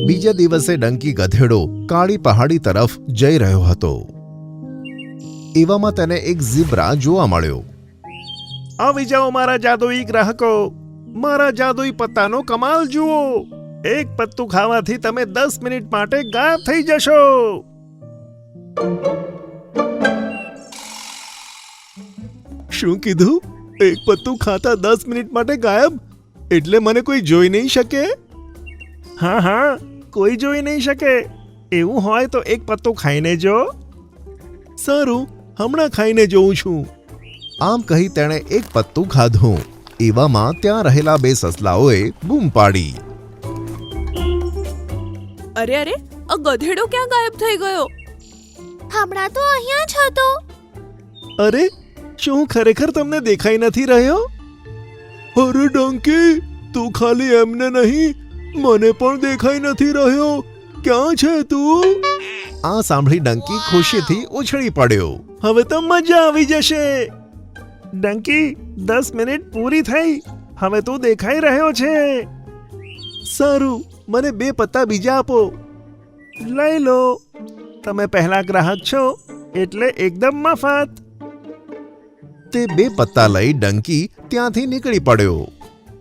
બીજા દિવસે ડંકી ગધેડો કાળી પહાડી તરફ જઈ રહ્યો હતો. એવામાં તેને એક ઝીબ્રા જોવા મળ્યો. આવી જાઓ મારા જાદુઈ ગ્રાહકો, મારા જાદુઈ પત્તાનો કમાલ જુઓ. એક પત્તું ખાવાથી તમે 10 મિનિટ માટે ગાયબ થઈ જશો. શું કીધું? એક પત્તું ખાતા 10 મિનિટ માટે ગાયબ? એટલે મને કોઈ જોઈ નહીં શકે? હા હા, કોઈ જોઈ નહીં શકે. એવું હોય તો એક પત્તું ખાઈને જો. સારું, હમણાં ખાઈને જોઉં છું. આમ કહી તેણે એક પત્તું ખાધું. એવામાં ત્યાં રહેલા બે સસલાઓએ બૂમ પાડી. અરે અરે, આ ગધેડો ક્યાં ગાયબ થઈ ગયો? હમણાં તો અહીંયા જ હતો. અરે, શું હું ખરેખર તમને દેખાઈ નથી રહ્યો? અરે ડંકી, તું ખાલી એમને નહીં, મને પણ દેખાઈ નથી રહ્યો. ક્યાં છે તું? આ સાંભળી ડંકી ખુશીથી ઉછળી પડ્યો. હવે તો મજા આવી જશે. ડંકી, 10 મિનિટ પૂરી થઈ. હવે તું દેખાઈ રહ્યો છે. સારું, મને 2 પત્તા બીજા આપો. લઈ લો. તમે પહેલા ગ્રાહક છો એટલે એકદમ મફત. તે 2 પત્તા લઈ ડંકી ત્યાંથી નીકળી પડ્યો.